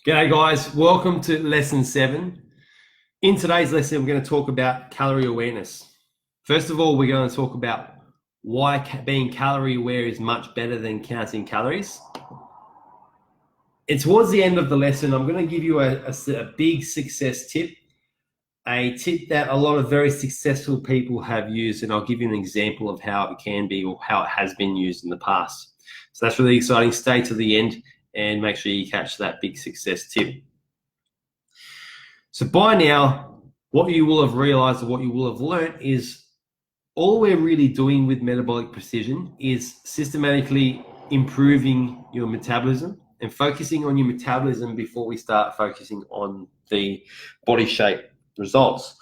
G'day guys, welcome to lesson 7. In today's lesson, we're going to talk about calorie awareness. First of all, we're going to talk about why being calorie aware is much better than counting calories. And towards the end of the lesson, I'm going to give you a big success tip, a tip that a lot of very successful people have used, and I'll give you an example of how it can be or how it has been used in the past. So that's really exciting. Stay to the end and make sure you catch that big success tip. So by now, what you will have realized or what you will have learned is all we're really doing with metabolic precision is systematically improving your metabolism and focusing on your metabolism before we start focusing on the body shape results.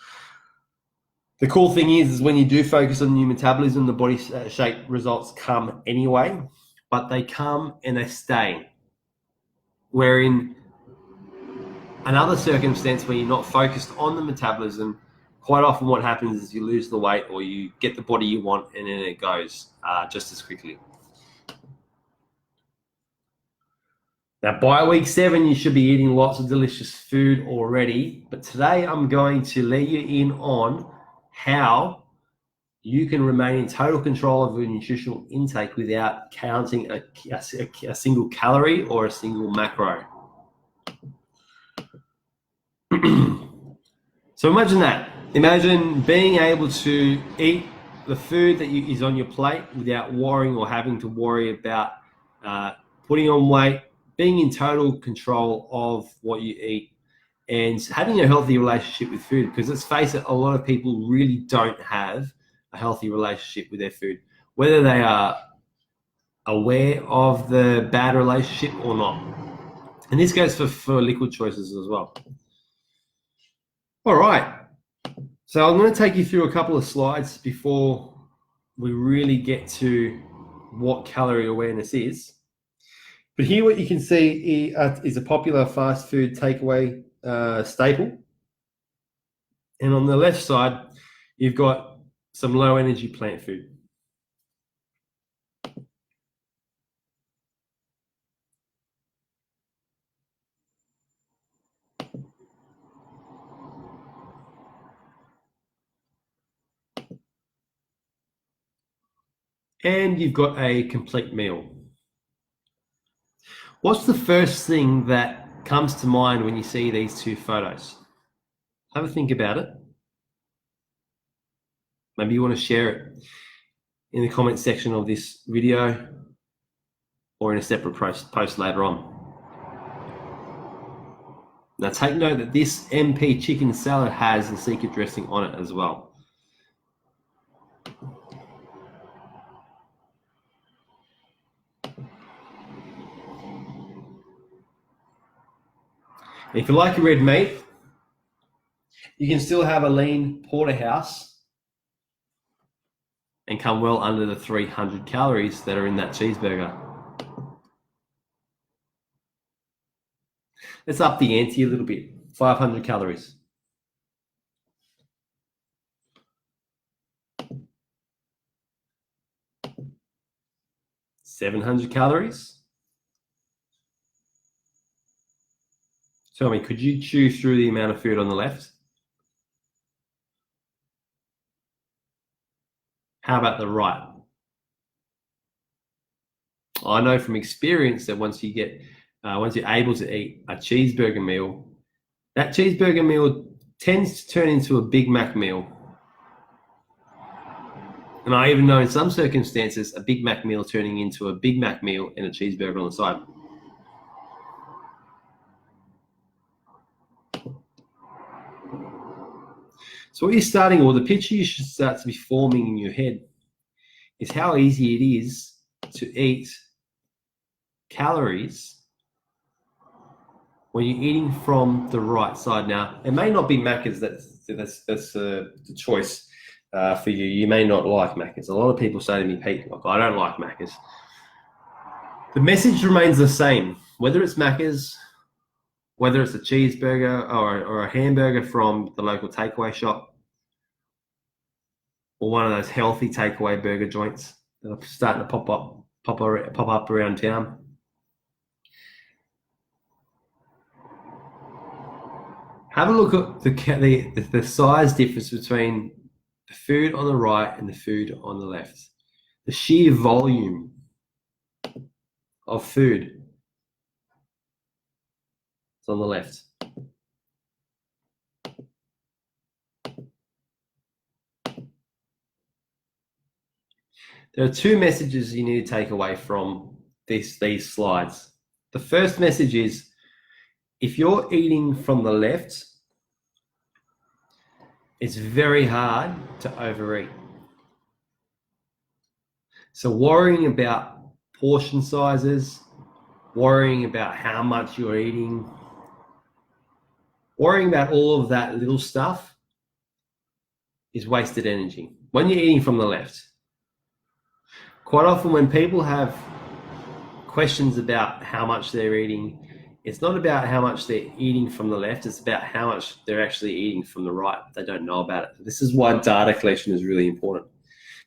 The cool thing is when you do focus on your metabolism, the body shape results come anyway, but they come and they stay. Where in another circumstance where you're not focused on the metabolism, quite often what happens is you lose the weight or you get the body you want and then it goes just as quickly. Now, by week 7, you should be eating lots of delicious food already, but today I'm going to let you in on how you can remain in total control of your nutritional intake without counting a single calorie or a single macro. So imagine that. Imagine being able to eat the food that is on your plate without worrying or having to worry about putting on weight, being in total control of what you eat, and having a healthy relationship with food. Because let's face it, a lot of people really don't have a healthy relationship with their food, whether they are aware of the bad relationship or not. And this goes for liquid choices as well. All right, so I'm going to take you through a couple of slides before we really get to what calorie awareness is. But here what you can see is a popular fast food takeaway staple. And on the left side, you've got some low energy plant food. And you've got a complete meal. What's the first thing that comes to mind when you see these two photos? Have a think about it. Maybe you want to share it in the comment section of this video or in a separate post later on. Now take note that this MP chicken salad has the secret dressing on it as well. If you like your red meat, you can still have a lean porterhouse and come well under the 300 calories that are in that cheeseburger. Let's up the ante a little bit, 500 calories. $700 calories. Tell me, could you chew through the amount of food on the left? How about the right? I know from experience that once you're able to eat a cheeseburger meal, that cheeseburger meal tends to turn into a Big Mac meal. And I even know in some circumstances, a Big Mac meal turning into a Big Mac meal and a cheeseburger on the side. So what you're starting, or the picture you should start to be forming in your head, is how easy it is to eat calories when you're eating from the right side. Now, it may not be Macca's, that's the choice for you. You may not like Macca's. A lot of people say to me, Pete, look, I don't like Macca's. The message remains the same, whether it's Macca's, whether it's a cheeseburger or a hamburger from the local takeaway shop, or one of those healthy takeaway burger joints that are starting to pop up around town. Have a look at the size difference between the food on the right and the food on the left. The sheer volume of food is on the left. There are two messages you need to take away from these slides. The first message is, if you're eating from the left, it's very hard to overeat. So worrying about portion sizes, worrying about how much you're eating, worrying about all of that little stuff is wasted energy when you're eating from the left. Quite often when people have questions about how much they're eating, it's not about how much they're eating from the left, it's about how much they're actually eating from the right. They don't know about it. This is why data collection is really important.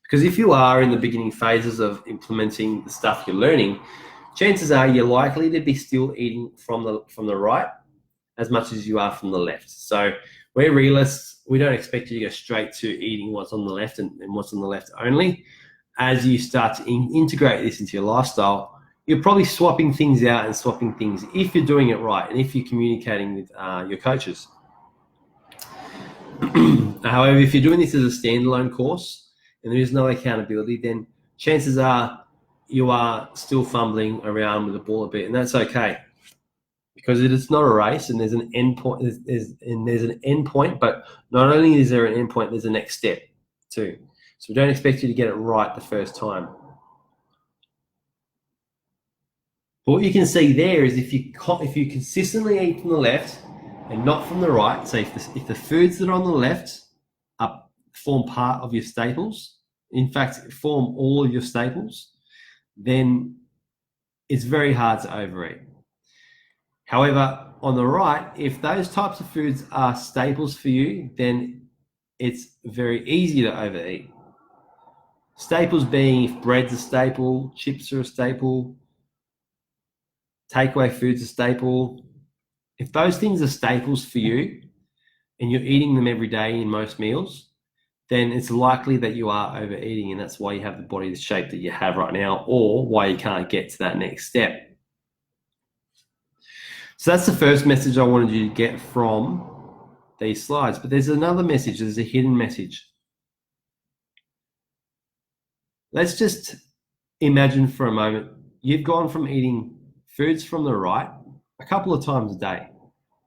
Because if you are in the beginning phases of implementing the stuff you're learning, chances are you're likely to be still eating from the right as much as you are from the left. So we're realists. We don't expect you to go straight to eating what's on the left and what's on the left only. As you start to integrate this into your lifestyle, you're probably swapping things out and swapping things if you're doing it right and if you're communicating with your coaches. However, if you're doing this as a standalone course and there is no accountability, then chances are you are still fumbling around with the ball a bit, and that's okay, because it is not a race and there's an end point. There's an end point, but not only is there an end point, there's a next step too. So we don't expect you to get it right the first time. But what you can see there is if you consistently eat from the left and not from the right, so if the foods that are on the left form part of your staples, in fact, form all of your staples, then it's very hard to overeat. However, on the right, if those types of foods are staples for you, then it's very easy to overeat. Staples being if bread's a staple, chips are a staple, takeaway food's a staple. If those things are staples for you and you're eating them every day in most meals, then it's likely that you are overeating, and that's why you have the body shape that you have right now, or why you can't get to that next step. So that's the first message I wanted you to get from these slides. But there's another message, there's a hidden message. Let's just imagine for a moment, you've gone from eating foods from the right a couple of times a day.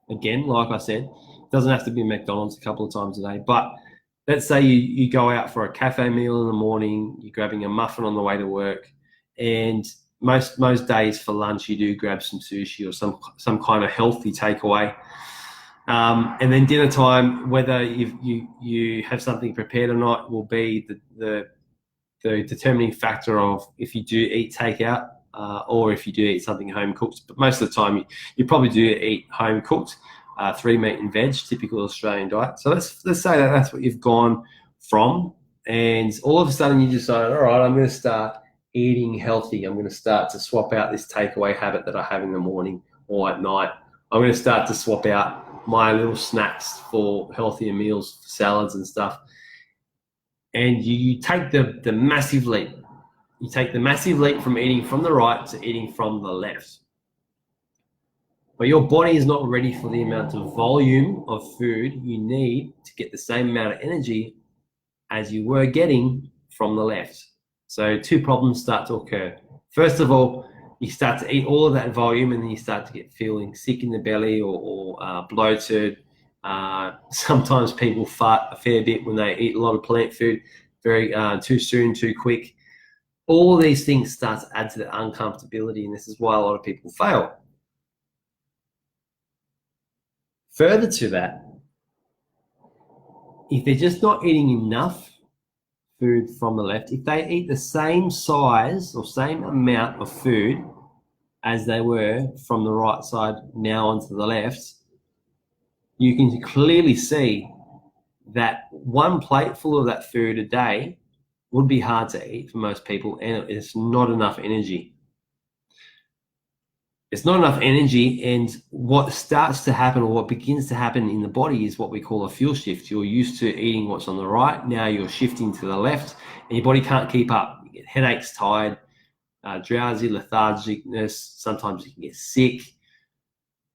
Again, like I said, it doesn't have to be McDonald's a couple of times a day, but let's say you go out for a cafe meal in the morning, you're grabbing a muffin on the way to work, and most days for lunch you do grab some sushi or some kind of healthy takeaway. And then dinner time, whether you have something prepared or not, will be the determining factor of if you do eat takeout or if you do eat something home cooked. But most of the time you probably do eat home cooked, 3 meat and veg, typical Australian diet. So let's say that that's what you've gone from, and all of a sudden you decide, all right, I'm going to start eating healthy. I'm going to start to swap out this takeaway habit that I have in the morning or at night. I'm going to start to swap out my little snacks for healthier meals, salads and stuff. And you take the massive leap. You take the massive leap from eating from the right to eating from the left. But your body is not ready for the amount of volume of food you need to get the same amount of energy as you were getting from the left. So two problems start to occur. First of all, you start to eat all of that volume and then you start to get feeling sick in the belly or bloated. Sometimes people fart a fair bit when they eat a lot of plant food very too soon, too quick. All of these things start to add to the uncomfortability, and this is why a lot of people fail. Further to that, if they're just not eating enough food from the left, if they eat the same size or same amount of food as they were from the right side now onto the left, you can clearly see that one plateful of that food a day would be hard to eat for most people, and it's not enough energy. There's not enough energy, and what starts to happen, or what begins to happen in the body, is what we call a fuel shift. You're used to eating what's on the right, now you're shifting to the left, and your body can't keep up. You get headaches, tired, drowsy, lethargicness. Sometimes you can get sick.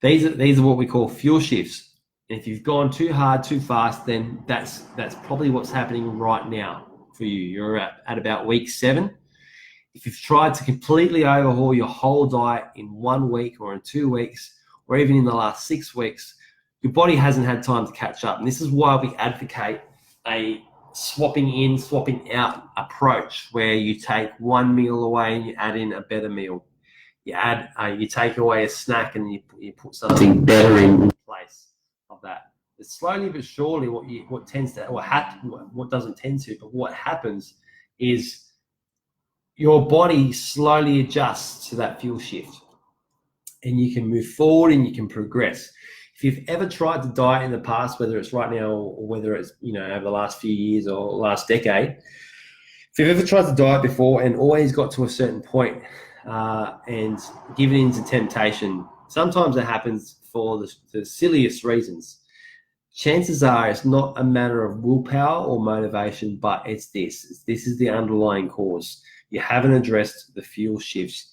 These are what we call fuel shifts. And if you've gone too hard, too fast, then that's probably what's happening right now for you. You're at about week 7. If you've tried to completely overhaul your whole diet in 1 week or in 2 weeks, or even in the last 6 weeks, your body hasn't had time to catch up. And this is why we advocate a swapping in, swapping out approach, where you take one meal away and you add in a better meal. You take away a snack and you put something better in place of that. It's slowly but surely what doesn't tend to, but what happens is your body slowly adjusts to that fuel shift, and you can move forward and you can progress. If you've ever tried to diet in the past, whether it's right now or whether it's over the last few years or last decade, if you've ever tried to diet before and always got to a certain point and given into temptation, sometimes it happens for the silliest reasons. Chances are it's not a matter of willpower or motivation, but it's this. This is the underlying cause. You haven't addressed the fuel shifts.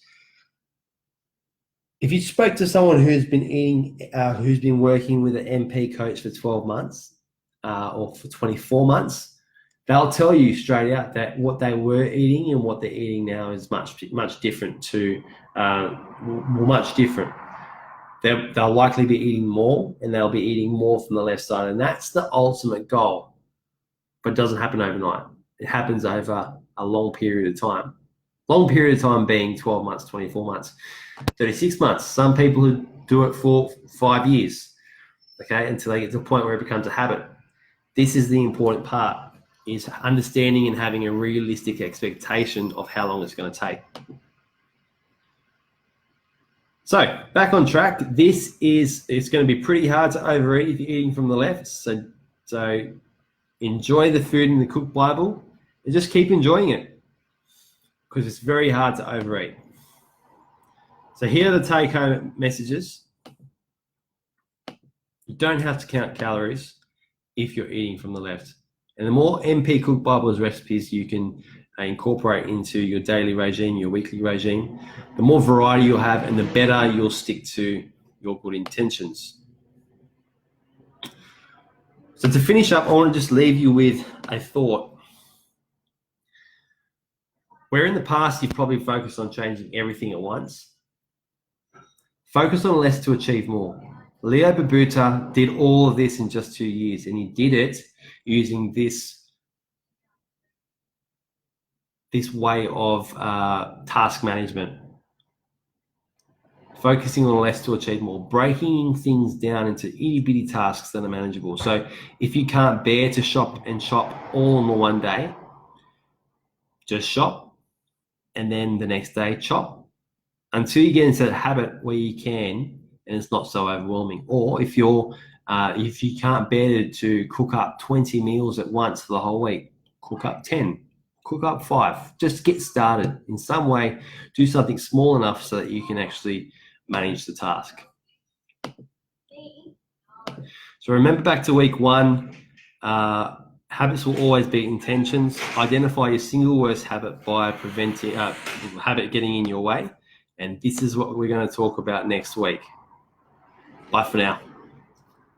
If you spoke to someone who's been working with an MP coach for 12 months or for 24 months, they'll tell you straight out that what they were eating and what they're eating now is much different. Much different. They'll likely be eating more, and they'll be eating more from the left side, and that's the ultimate goal. But it doesn't happen overnight. It happens over a long period of time. Long period of time being 12 months, 24 months, 36 months. Some people who do it for 5 years, okay, until they get to a point where it becomes a habit. This is the important part, is understanding and having a realistic expectation of how long it's going to take. So back on track. It's going to be pretty hard to overeat if you're eating from the left. So enjoy the food in the Cook Bible and just keep enjoying it, because it's very hard to overeat. So here are the take-home messages. You don't have to count calories if you're eating from the left. And the more MP Cook Bible's recipes you can incorporate into your daily regime, your weekly regime, the more variety you'll have and the better you'll stick to your good intentions. So to finish up, I want to just leave you with a thought. Where in the past you've probably focused on changing everything at once, focus on less to achieve more. Leo Babauta did all of this in just 2 years, and he did it using this way of task management. Focusing on less to achieve more, breaking things down into itty-bitty tasks that are manageable. So if you can't bear to shop all in one day, just shop, and then the next day chop, until you get into that habit where you can, and it's not so overwhelming. Or if you can't bear to cook up 20 meals at once for the whole week, cook up 10, cook up 5. Just get started in some way. Do something small enough so that you can actually manage the task. So remember, back to week 1, habits will always be intentions. Identify your single worst habit by preventing habit getting in your way. And this is what we're going to talk about next week. Bye for now.